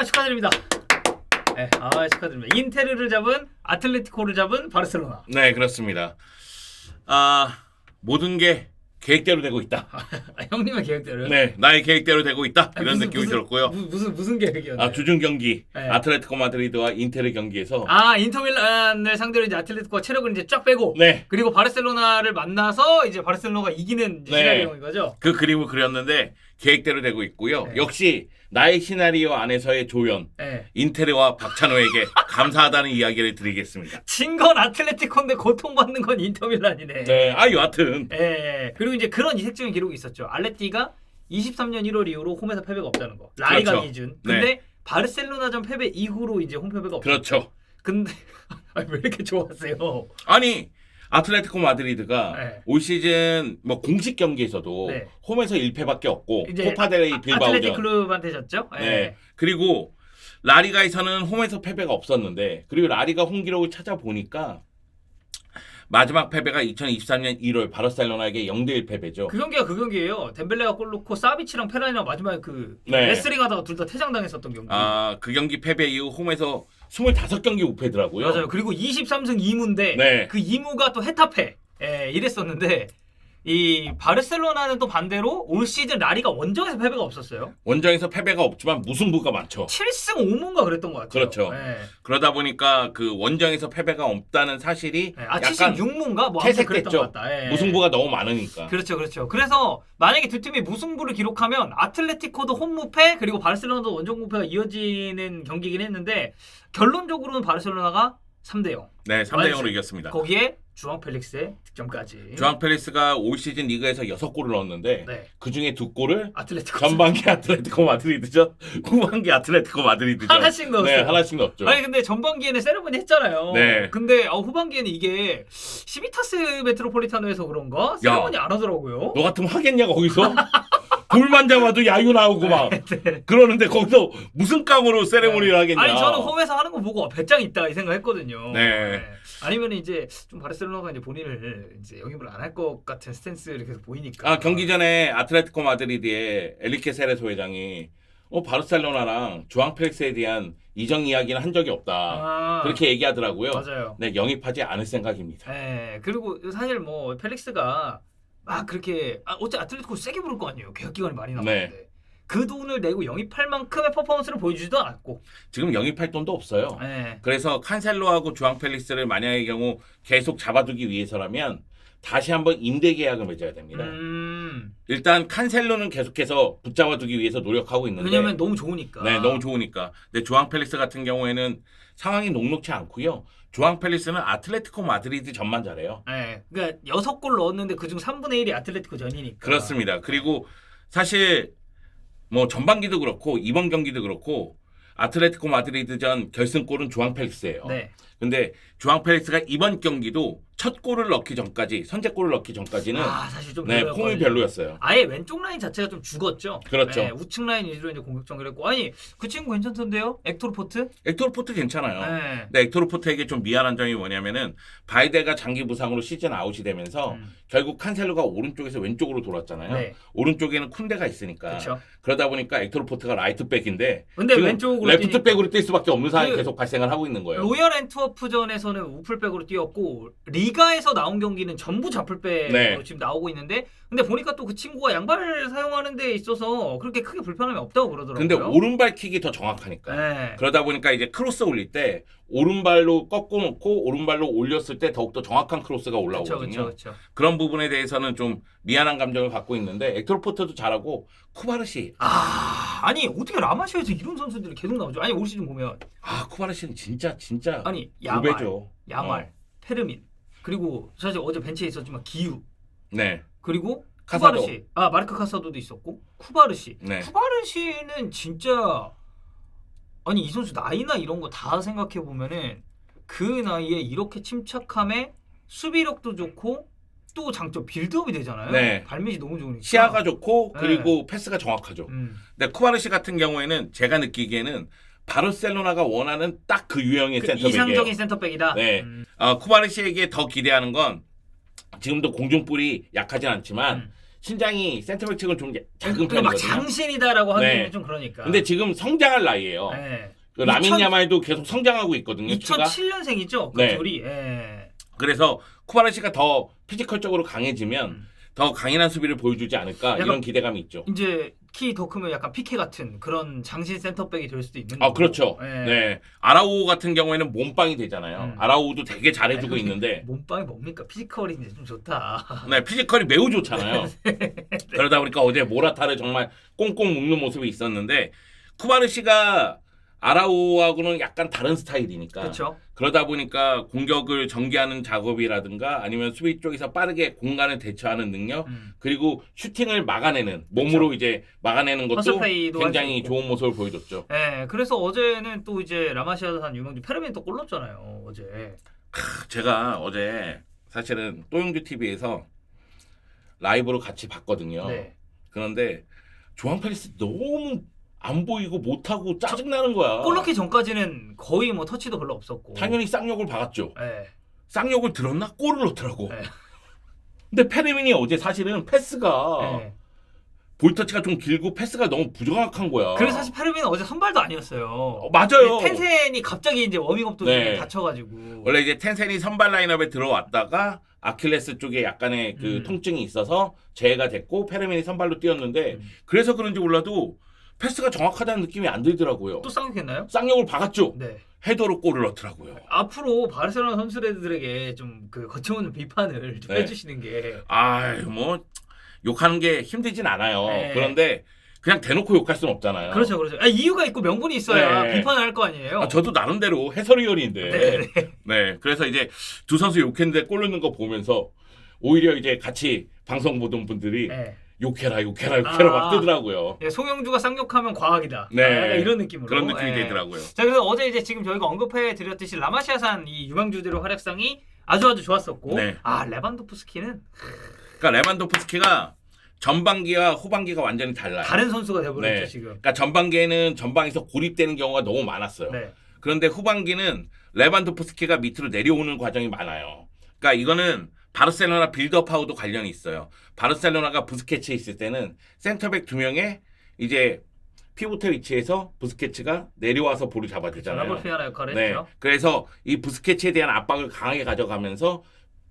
축하드립니다. 네, 축하드립니다. 인테르를 잡은 아틀레티코를 잡은 바르셀로나. 네, 그렇습니다. 모든 게 계획대로 되고 있다. 형님의 계획대로. 네, 나의 계획대로 되고 있다. 이런 느낌이 들었고요. 무슨 계획이었나요? 주중 경기 네. 아틀레티코 마드리드와 인테르 경기에서 인터밀란을 상대로 이제 아틀레티코가 체력을 이제 쫙 빼고, 네, 그리고 바르셀로나를 만나서 이제 바르셀로나가 이기는 시나리오인 거죠. 그 그림을 그렸는데 계획대로 되고 있고요. 네. 역시 나의 시나리오 안에서의 조연, 네. 인테르와 박찬호에게 감사하다는 이야기를 드리겠습니다. 진 건 아틀레티코인데 고통받는 건 인터밀란이네. 네, 여하튼 그리고 이제 그런 이색적인 기록이 있었죠. 알레티가 23년 1월 이후로 홈에서 패배가 없다는 거. 라리가 그렇죠. 기준. 근데 네. 바르셀로나전 패배 이후로 이제 홈 패배가 없죠. 그렇죠. 근데 왜 이렇게 좋았어요? 아니 아틀레티코 마드리드가 네. 올 시즌 뭐 공식 경기에서도 네. 홈에서 1패밖에 없고 이제 코파델레이 빌바오전. 아틀레틱 클럽한테 졌죠? 네. 그리고 라리가에서는 홈에서 패배가 없었는데, 그리고 라리가 홈 기록을 찾아보니까 마지막 패배가 2023년 1월 바르셀로나에게 0대1 패배죠. 그 경기가 그 경기예요. 덴벨레가 골 넣고 사비치랑 페라니랑 마지막에 네. 레슬링하다가 둘 다 퇴장당했었던 경기. 그 경기 패배 이후 홈에서 25경기 우패더라고요. 맞아요. 그리고 23승 2무인데 네. 그 2무가 또 헤타페 이랬었는데, 이 바르셀로나는 또 반대로 올 시즌 라리가 원정에서 패배가 없었어요. 원정에서 패배가 없지만 무승부가 많죠. 7승 5무인가 그랬던 것 같아요. 그렇죠. 그러다 보니까 그 원정에서 패배가 없다는 사실이 약간 76무인가 뭐 아무튼 그랬던 퇴색됐죠. 것 같다. 무승부가 너무 많으니까. 그렇죠. 그래서 만약에 두 팀이 무승부를 기록하면 아틀레티코도 홈무패 그리고 바르셀로나도 원정 무패가 이어지는 경기긴 했는데, 결론적으로는 바르셀로나가 3대0. 네, 3대0으로 이겼습니다. 거기에 주앙 펠릭스의 득점까지. 주앙 펠리스가 올 시즌 리그에서 6골을 넣었는데 네. 그중에 2골을 아틀레티코 전반기 아틀레티코 마드리드전, 후반기 아틀레티코 마드리드전 하나씩 넣었어요. 네, 하나씩 넣었죠. 아니 근데 전반기에는 세레머니 했잖아요. 네. 근데 후반기에는 이게 시비타스 메트로폴리타노에서 그런가? 세레머니 안 하더라고요. 너 같으면 하겠냐 거기서? 볼만 잡아도 야유 나오고 막 네. 그러는데 거기서 무슨 깡으로 세레모니를 하겠냐. 아니 저는 홈에서 하는 거 보고 배짱 있다 이 생각했거든요. 네. 아니면 이제 좀 바르셀로나가 이제 본인을 이제 영입을 안 할 것 같은 스탠스를 계속 보이니까. 경기 전에 아틀레티코 마드리드의 엘리케 세레소 회장이 바르셀로나랑 주앙 펠릭스에 대한 이적 이야기는 한 적이 없다. 그렇게 얘기하더라고요. 맞아요. 네, 영입하지 않을 생각입니다. 네. 그리고 사실 뭐 펠릭스가 막 그렇게 어째 아틀레티코 세게 부를 거 아니에요. 계약 기간이 많이 남았는데. 네. 그 돈을 내고 영입할 만큼의 퍼포먼스를 보여주지도 않았고. 지금 영입할 돈도 없어요. 네. 그래서 칸셀로하고 주앙 펠릭스를 만약의 경우 계속 잡아두기 위해서라면 다시 한번 임대 계약을 맺어야 됩니다. 일단 칸셀로는 계속해서 붙잡아두기 위해서 노력하고 있는데, 왜냐면 너무 좋으니까. 네, 너무 좋으니까. 근데 주앙 펠릭스 같은 경우에는 상황이 녹록치 않고요. 주앙 펠릭스는 아틀레티코 마드리드 전만 잘해요. 네. 그러니까 6골 넣었는데 그중 3분의 1이 아틀레티코 전이니까. 그렇습니다. 그리고 사실 뭐 전반기도 그렇고 이번 경기도 그렇고 아틀레티코 마드리드전 결승골은 주앙 펠릭스예요. 네. 근데 주앙 펠릭스가 이번 경기도 첫 골을 넣기 전까지, 선제골을 넣기 전까지는 사실 좀 폼이 별로였어요. 아예 왼쪽 라인 자체가 좀 죽었죠. 그렇죠. 네, 우측 라인 위주로 이제 공격 전개를 했고, 아니 그 친구 괜찮던데요? 엑토르 포트? 엑토르 포트 괜찮아요. 네. 근데 엑토르 포트에게 좀 미안한 점이 뭐냐면은 바이데가 장기 부상으로 시즌 아웃이 되면서 결국 칸셀로가 오른쪽에서 왼쪽으로 돌았잖아요. 네. 오른쪽에는 쿤데가 있으니까. 그렇죠. 그러다 보니까 엑토르 포트가 라이트백인데 근데 지금 왼쪽으로 레프트백으로 뛸 수밖에 없는 상황이 그 계속 발생을 하고 있는 거예요. 로열 앤트워프전에서는 우풀백으로 뛰었고, 리가에서 나온 경기는 전부 좌풀백으로 네. 지금 나오고 있는데, 근데 보니까 또 그 친구가 양발을 사용하는 데 있어서 그렇게 크게 불편함이 없다고 그러더라고요. 근데 오른발 킥이 더 정확하니까. 네. 그러다 보니까 이제 크로스 올릴 때 오른발로 꺾어 놓고 오른발로 올렸을 때 더욱더 정확한 크로스가 올라오거든요. 그렇죠. 그런 부분에 대해서는 좀 미안한 감정을 갖고 있는데, 엑토르 포트도 잘하고 쿠바르시. 아니 어떻게 라마시아에서 이런 선수들이 계속 나오죠? 아니 올 시즌 보면 쿠바르시는 진짜 아니 우배죠. 야말, 페르민, 그리고 사실 어제 벤치에 있었지만 기유, 네. 그리고 카사도. 쿠바르시, 마르크 카사도도 있었고 쿠바르시. 네. 쿠바르시는 진짜 아니 이 선수 나이나 이런 거 다 생각해 보면은 그 나이에 이렇게 침착함에 수비력도 좋고 또 장점 빌드업이 되잖아요. 네. 발밑이 너무 좋으니까. 시야가 좋고 네. 그리고 패스가 정확하죠. 근데 쿠바르시 같은 경우에는 제가 느끼기에는 바르셀로나가 원하는 딱 그 유형의 센터백이에요. 이상적인 센터백이다. 네. 쿠바르시에게 더 기대하는 건 지금도 공중볼이 약하진 않지만 신장이 센터백 측은 좀 작은 그러니까 막 편이거든요. 장신이다라고 하기에는 네. 좀 그러니까. 근데 지금 성장할 나이예요. 네. 그 라민 야말도 계속 성장하고 있거든요. 키가. 2007년생이죠. 그 네. 둘이. 예. 그래서 쿠바르시가 더 피지컬적으로 강해지면 더 강인한 수비를 보여주지 않을까 약간 이런 기대감이 있죠. 이제 키 더 크면 약간 피케 같은 그런 장신 센터백이 될 수도 있는 아 거고. 그렇죠. 예. 네. 아라우 같은 경우에는 몸빵이 되잖아요. 아라우도 되게 잘해주고 아니, 있는데 몸빵이 뭡니까? 피지컬이 이제 좀 좋다. 네, 피지컬이 매우 좋잖아요. 그러다 보니까 어제 모라타를 정말 꽁꽁 묶는 모습이 있었는데 쿠바르시가 아라우하고는 약간 다른 스타일이니까 그렇죠. 그러다 보니까 공격을 전개하는 작업이라든가 아니면 수비 쪽에서 빠르게 공간을 대처하는 능력 그리고 슈팅을 막아내는 몸으로 이제 막아내는 것도 허스페이도 굉장히 할 수 있고. 좋은 모습을 보여줬죠. 네, 그래서 어제는 또 이제 라마시아산 유망주 페르민 또 골 넣었잖아요. 어제. 제가 어제 사실은 또용주 TV에서 라이브로 같이 봤거든요. 네. 그런데 조앙 펠리스 너무 안 보이고 못하고 짜증나는 거야. 골 넣기 전까지는 거의 뭐 터치도 별로 없었고. 당연히 쌍욕을 박았죠. 네. 쌍욕을 들었나? 골을 넣더라고. 네. 근데 페르민이 어제 사실은 패스가 네. 볼터치가 좀 길고 패스가 너무 부정확한 거야. 그래서 사실 페르민은 어제 선발도 아니었어요. 맞아요. 텐센이 갑자기 이제 워밍업도 네. 다쳐가지고. 원래 이제 텐센이 선발 라인업에 들어왔다가 아킬레스 쪽에 약간의 그 통증이 있어서 제외가 됐고 페르민이 선발로 뛰었는데 그래서 그런지 몰라도 패스가 정확하다는 느낌이 안 들더라고요. 또 쌍욕했나요? 쌍욕을 박았죠. 네. 헤더로 골을 넣더라고요. 앞으로 바르셀로나 선수들에게 좀 그 거침없는 비판을 좀 네. 해주시는 게. 뭐 욕하는 게 힘들진 않아요. 네. 그런데 그냥 대놓고 욕할 수는 없잖아요. 그렇죠, 그렇죠. 이유가 있고 명분이 있어야 네. 비판을 할 거 아니에요. 저도 나름대로 해설위원인데. 네. 네. 그래서 이제 두 선수 욕했는데 골 넣는 거 보면서 오히려 이제 같이 방송 보던 분들이 네. 욕해라 막 뜨더라고요. 예, 송영주가 쌍욕하면 과학이다. 네. 약간 이런 느낌으로. 그런 느낌이 예. 되더라고요. 자, 그래서 어제 이제 지금 저희가 언급해 드렸듯이 라마시아산 이 유망주들의 활약상이 아주 좋았었고, 네. 레반도프스키는 그러니까 레반도프스키가 전반기와 후반기가 완전히 달라요. 다른 선수가 되어버렸죠 네. 지금. 그러니까 전반기에는 전방에서 고립되는 경우가 너무 많았어요. 네. 그런데 후반기는 레반도프스키가 밑으로 내려오는 과정이 많아요. 그러니까 이거는 바르셀로나 빌드업하고도 관련이 있어요. 바르셀로나가 부스케츠 있을 때는 센터백 두 명에 이제 피보트 위치에서 부스케츠가 내려와서 볼을 잡아야 되잖아요. 라볼피아나 역할을 네. 했죠. 그래서 이 부스케츠에 대한 압박을 강하게 가져가면서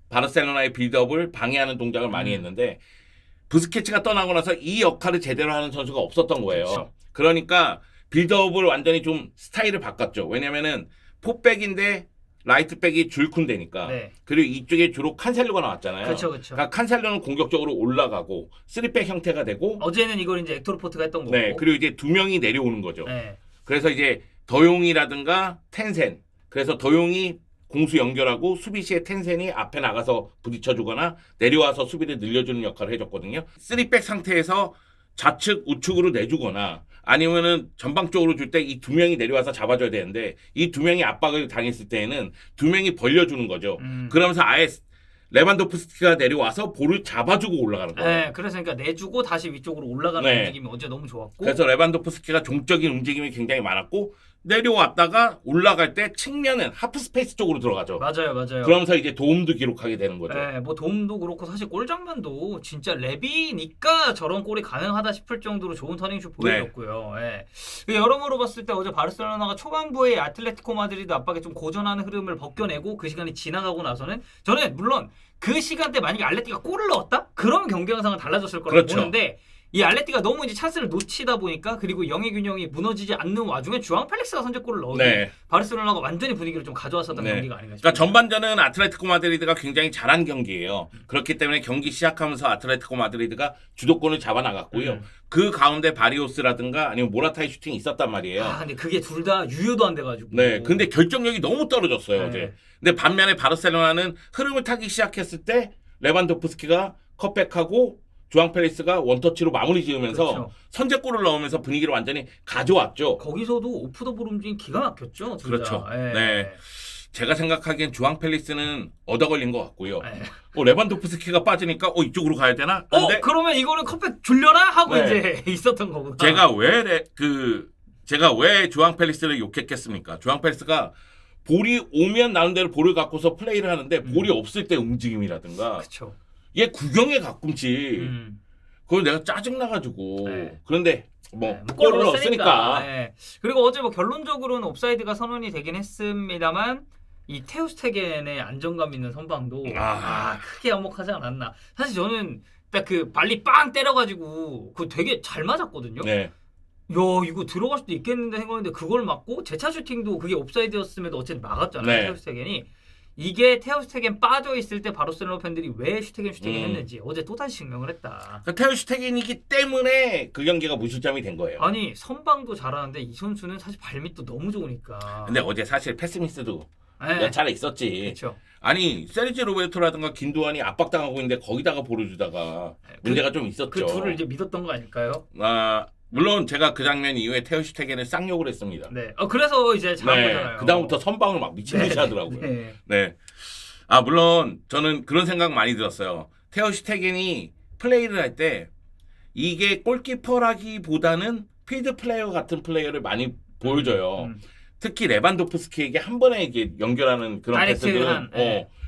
바르셀로나의 빌드업을 방해하는 동작을 많이 했는데 부스케츠가 떠나고 나서 이 역할을 제대로 하는 선수가 없었던 거예요. 그렇죠. 그러니까 빌드업을 완전히 좀 스타일을 바꿨죠. 왜냐면은 포백인데 라이트백이 줄쿤데니까. 네. 그리고 이쪽에 주로 칸셀로가 나왔잖아요. 그렇죠, 그렇죠. 그러니까 칸셀로는 공격적으로 올라가고 3백 형태가 되고 어제는 이걸 이제 엑토르포트가 했던 거고. 네, 그리고 이제 두 명이 내려오는 거죠. 네. 그래서 이제 더용이라든가 텐센. 그래서 더용이 공수 연결하고 수비 시에 텐센이 앞에 나가서 부딪혀주거나 내려와서 수비를 늘려주는 역할을 해줬거든요. 3백 상태에서 좌측 우측으로 내주거나 아니면은 전방 쪽으로 줄 때 이 두 명이 내려와서 잡아줘야 되는데 이 두 명이 압박을 당했을 때에는 두 명이 벌려주는 거죠. 그러면서 아예 레반도프스키가 내려와서 볼을 잡아주고 올라가는 거예요. 네, 그래서 그러니까 내주고 다시 위쪽으로 올라가는 네. 움직임이 어제 너무 좋았고. 그래서 레반도프스키가 종적인 움직임이 굉장히 많았고 내려왔다가 올라갈 때 측면은 하프 스페이스 쪽으로 들어가죠. 맞아요. 그러면서 이제 도움도 기록하게 되는 거죠. 네, 뭐 도움도 그렇고 사실 골 장면도 진짜 레비니까 저런 골이 가능하다 싶을 정도로 좋은 터닝슛 보여줬고요. 네. 여러모로 봤을 때 어제 바르셀로나가 초반부에 아틀레티코 마드리드 압박에 좀 고전하는 흐름을 벗겨내고 그 시간이 지나가고 나서는 저는 물론 그 시간대 만약에 알레티가 골을 넣었다? 그러면 경기 양상은 달라졌을 거라고 그렇죠. 보는데 이 알레티가 너무 이제 찬스를 놓치다 보니까 그리고 영의 균형이 무너지지 않는 와중에 주앙 펠릭스가 선제골을 넣어도 네. 바르셀로나가 완전히 분위기를 좀 가져왔었던 네. 경기가 아닌가 싶습니다. 그러니까 전반전은 아틀레티코 마드리드가 굉장히 잘한 경기예요. 그렇기 때문에 경기 시작하면서 아틀레티코 마드리드가 주도권을 잡아나갔고요. 그 가운데 바리오스라든가 아니면 모라타의 슈팅이 있었단 말이에요. 근데 그게 둘 다 유효도 안 돼가지고. 네, 근데 결정력이 너무 떨어졌어요 네. 어제. 근데 반면에 바르셀로나는 흐름을 타기 시작했을 때 레반도프스키가 컷백하고 주앙 펠리스가 원터치로 마무리 지으면서 그렇죠. 선제골을 넣으면서 분위기를 완전히 가져왔죠. 거기서도 오프 더 볼 움직임 기가 막혔죠. 둘 그렇죠. 다. 예. 네. 제가 생각하기엔 주앙 펠리스는 얻어 걸린 것 같고요. 예. 레반도프스키가 빠지니까 이쪽으로 가야 되나? 근데 그러면 이거는 컵백 줄려나 하고 네. 이제 있었던 거구나. 제가 왜 주앙 펠리스를 욕했겠습니까? 주앙 펠리스가 볼이 오면 나는 대로 볼을 갖고서 플레이를 하는데 볼이 없을 때 움직임이라든가 그렇죠. 얘 구경에 가끔씩 그걸 내가 짜증 나가지고 네. 그런데 뭐 네, 뭐 골을 넣었으니까. 네. 그리고 어제 뭐 결론적으로는 옵사이드가 선언이 되긴 했습니다만 이 테오스테겐의 안정감 있는 선방도 크게 한몫하지 않았나. 사실 저는 딱 그 발리 빵 때려가지고 그거 되게 잘 맞았거든요. 네. 야 이거 들어갈 수도 있겠는데 생각했는데 그걸 맞고 제차 슈팅도 그게 옵사이드였음에도 어쨌든 막았잖아요. 네. 테오스테겐이. 이게 테오스테겐 빠져있을 때 바르셀로나 팬들이 왜 슈테겐 했는지 어제 또다시 증명을 했다. 그러니까 테오슈테겐이기 때문에 그 경기가 무실점이 된 거예요. 아니 선방도 잘하는데 이 선수는 사실 발밑도 너무 좋으니까. 근데 어제 사실 패스미스도 네. 몇 차례 있었지. 그렇죠. 아니 세르지 로베르토라든가 긴도안이 압박당하고 있는데 거기다가 볼을 주다가 문제가 좀 있었죠. 그 둘을 이제 믿었던 거 아닐까요? 물론 제가 그 장면 이후에 테오슈테겐을 쌍욕을 했습니다. 네. 그래서 이제 잘한 네. 거잖아요. 그 다음부터 선방을 막 미친 듯이 하더라고요. 네. 네. 물론 저는 그런 생각 많이 들었어요. 테오슈테겐이 플레이를 할 때 이게 골키퍼라기보다는 필드 플레이어 같은 플레이어를 많이 보여줘요. 특히 레반도프스키에게 한 번에 이게 연결하는 그런 패스들은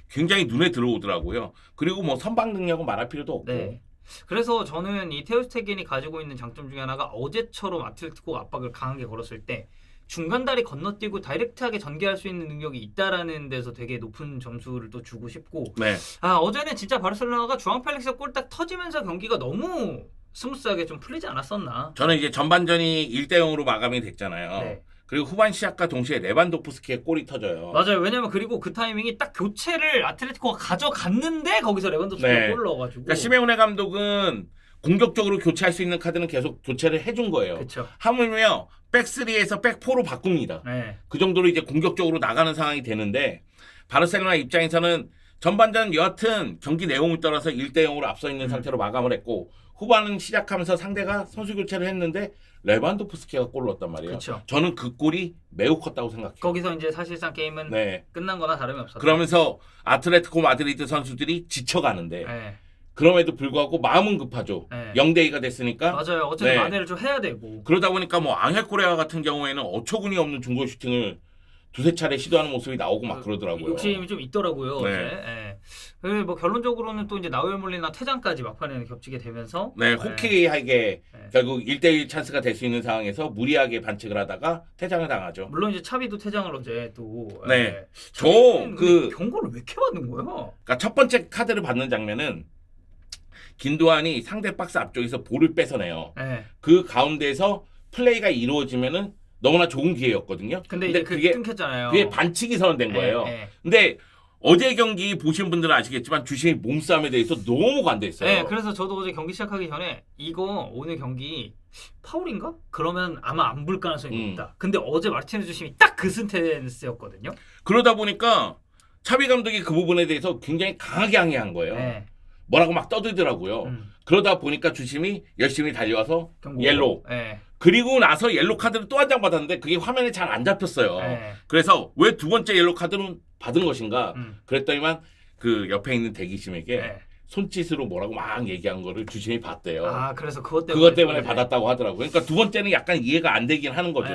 굉장히 눈에 들어오더라고요. 그리고 뭐 선방 능력은 말할 필요도 없고. 네. 그래서 저는 이 테오스테겐이 가지고 있는 장점 중에 하나가 어제처럼 아틀레티코가 압박을 강하게 걸었을 때 중간 다리 건너뛰고 다이렉트하게 전개할 수 있는 능력이 있다라는 데서 되게 높은 점수를 또 주고 싶고 네. 어제는 진짜 바르셀로나가 주앙 펠릭스 골 딱 터지면서 경기가 너무 스무스하게 좀 풀리지 않았었나. 저는 이제 전반전이 1대0으로 마감이 됐잖아요. 네. 그리고 후반 시작과 동시에 레반도프스키의 골이 터져요. 맞아요. 왜냐면 그리고 그 타이밍이 딱 교체를 아틀레티코가 가져갔는데 거기서 레반도프스키가 골을 넣어가지고. 그러니까 시메오네 감독은 공격적으로 교체할 수 있는 카드는 계속 교체를 해준 거예요. 그렇죠. 하물며 백3에서 백4로 바꿉니다. 네. 그 정도로 이제 공격적으로 나가는 상황이 되는데 바르셀로나 입장에서는 전반전 여하튼 경기 내용을 따라서 1대0으로 앞서 있는 상태로 마감을 했고 후반은 시작하면서 상대가 선수 교체를 했는데 레반도프스키가 골을 넣었단 말이에요. 그쵸. 저는 그 골이 매우 컸다고 생각해요. 거기서 이제 사실상 게임은 끝난 거나 다름이 없었다. 그러면서 아틀레티코 마드리드 선수들이 지쳐가는데 그럼에도 불구하고 마음은 급하죠. 0대2가 됐으니까. 맞아요. 어쨌든 만회를 좀 해야 되고. 그러다 보니까 뭐 앙헬 코레아 같은 경우에는 어처구니 없는 중거리 슈팅을 두세 차례 시도하는 모습이 나오고 막 그러더라고요. 욕심이 좀 있더라고요. 어제. 뭐 결론적으로는 또 이제 나우엘 몰리나 퇴장까지 막판에는 겹치게 되면서 호키하게 결국 1대1 찬스가 될 수 있는 상황에서 무리하게 반칙을 하다가 퇴장을 당하죠. 물론 이제 차비도 퇴장을 어제 또. 경고를 왜 이렇게 받는 거야? 그러니까 첫 번째 카드를 받는 장면은 긴도안이 상대 박스 앞쪽에서 볼을 뺏어내요. 그 가운데에서 플레이가 이루어지면은 너무나 좋은 기회였거든요. 근데 이제 그게 끊겼잖아요. 그게 반칙이 선언된 거예요. 근데 어제 경기 보신 분들은 아시겠지만 주심이 몸싸움에 대해서 너무 관대했어요. 그래서 저도 어제 경기 시작하기 전에 이거 오늘 경기 파울인가? 그러면 아마 안 볼 가능성이 높다. 근데 어제 마르티네즈 주심이 딱 그 센텐스였거든요. 그러다 보니까 차비 감독이 그 부분에 대해서 굉장히 강하게 항의한 거예요. 뭐라고 막 떠들더라고요. 그러다 보니까 주심이 열심히 달려와서 옐로우. 그리고 나서 옐로 카드를 또 한 장 받았는데 그게 화면에 잘 안 잡혔어요. 그래서 왜 두 번째 옐로 카드는 받은 것인가? 그랬더니만 그 옆에 있는 대기심에게 손짓으로 뭐라고 막 얘기한 거를 주심이 봤대요. 그래서 그것 때문에 받았다고 하더라고요. 그러니까 두 번째는 약간 이해가 안 되긴 하는 거죠.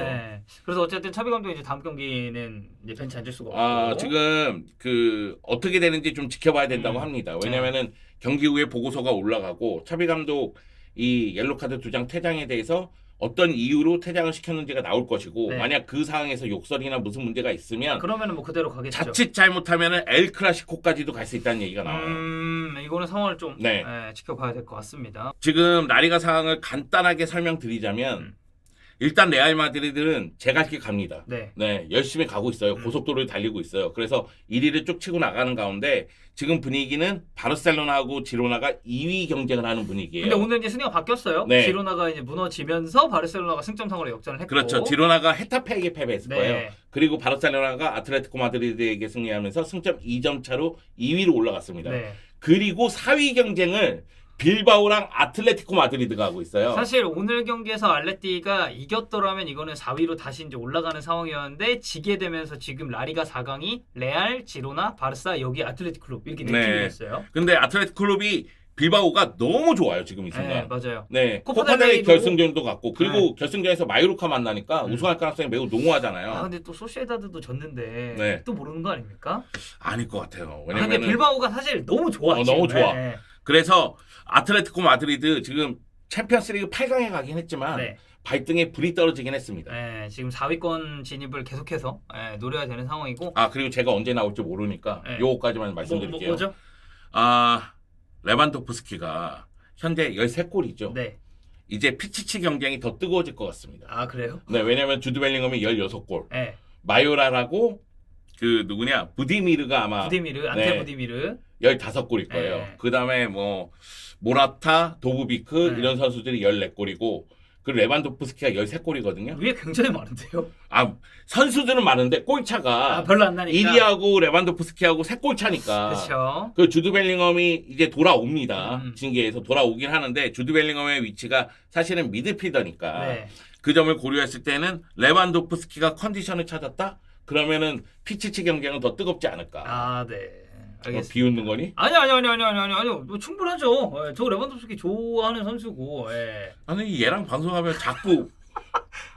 그래서 어쨌든 차비 감독이 이제 다음 경기는 이제 벤치 앉을 수가 없고. 지금 그 어떻게 되는지 좀 지켜봐야 된다고 합니다. 왜냐면은 경기 후에 보고서가 올라가고 차비 감독 이 옐로 카드 2장 퇴장에 대해서 어떤 이유로 퇴장을 시켰는지가 나올 것이고 만약 그 상황에서 욕설이나 무슨 문제가 있으면 그러면은 뭐 그대로 가겠죠. 자칫 잘못하면은 엘 클라시코까지도 갈 수 있다는 얘기가 나와요. 이거는 상황을 좀 지켜봐야 될 것 같습니다. 지금 라리가 상황을 간단하게 설명드리자면 일단 레알 마드리드는 제갈 길 갑니다. 열심히 가고 있어요. 고속도로를 달리고 있어요. 그래서 1위를 쭉 치고 나가는 가운데 지금 분위기는 바르셀로나하고 지로나가 2위 경쟁을 하는 분위기예요. 근데 오늘 이제 순위가 바뀌었어요. 지로나가 이제 무너지면서 바르셀로나가 승점상으로 역전을 했고. 그렇죠. 지로나가 헤타페에게 패배했을 거예요. 그리고 바르셀로나가 아틀레티코 마드리드에게 승리하면서 승점 2점 차로 2위로 올라갔습니다. 그리고 4위 경쟁을 빌바오랑 아틀레티코 마드리드가 하고 있어요. 사실 오늘 경기에서 알레티가 이겼더라면 이거는 4위로 다시 이제 올라가는 상황이었는데 지게 되면서 지금 라리가 4강이 레알, 지로나, 바르사, 여기 아틀레티코 클럽 이렇게 4팀이 됐어요. 근데 아틀레티코 클럽이 빌바오가 너무 좋아요 지금 이 순간. 맞아요. 코파델레이 결승전도 갔고 그리고 결승전에서 마요르카 만나니까 우승할 가능성이 매우 농후하잖아요. 근데 또 소시에다드도 졌는데 또 모르는 거 아닙니까? 아닐 것 같아요. 근데 빌바오가 사실 너무 좋아. 너무 좋아. 그래서 아틀레티코 마드리드 지금 챔피언스리그 8강에 가긴 했지만 네. 발등에 불이 떨어지긴 했습니다. 네, 지금 4위권 진입을 계속해서 노려야 되는 상황이고. 아 그리고 제가 언제 나올지 모르니까 네. 요거까지만 말씀드릴게요. 뭐죠? 아 레반도프스키가 현재 13골이죠. 네. 이제 피치치 경쟁이 더 뜨거워질 것 같습니다. 아 그래요? 네, 왜냐면 주드 벨링엄이 16골, 네. 마요라라고 그 누구냐 부디미르가 아마 부디미르, 안테 네. 부디미르. 15골일 거예요. 네. 그다음에 뭐 모라타, 도브비크 네. 이런 선수들이 14골이고 그리고 레반도프스키가 13골이거든요. 위에 굉장히 많은데요. 아 선수들은 많은데 골차가 별로 안 나니까. 1위하고 레반도프스키하고 3골 차니까. 그렇죠. 그 주드 벨링엄이 이제 돌아옵니다. 음. 징계에서 돌아오긴 하는데 주드 벨링엄의 위치가 사실은 미드필더니까 네. 그 점을 고려했을 때는 레반도프스키가 컨디션을 찾았다? 그러면은 피치치 경쟁은 더 뜨겁지 않을까. 아 네. 알겠습니다. 비웃는 거니? 아니요. 뭐 충분하죠. 저 레반도프스키 좋아하는 선수고. 예. 아니 얘랑 방송하면 자꾸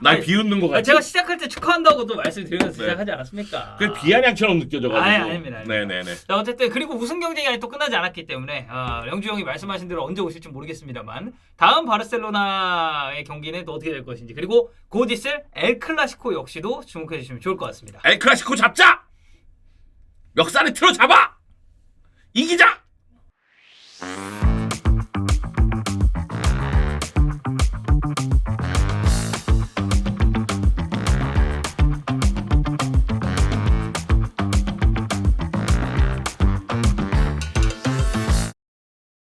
날 아니, 비웃는 것 같지? 제가 시작할 때 축하한다고도 말씀드리면서 네. 시작하지 않았습니까? 그 비아냥처럼 느껴져가지고. 아닙니다. 네네네. 자 어쨌든 그리고 우승 경쟁이 아직 또 끝나지 않았기 때문에 영주 형이 말씀하신 대로 언제 오실지 모르겠습니다만 다음 바르셀로나의 경기는 또 어떻게 될 것인지 그리고 곧 있을 엘 클라시코 역시도 주목해 주시면 좋을 것 같습니다. 엘 클라시코 잡자! 멱살을 틀어 잡아! 이기자!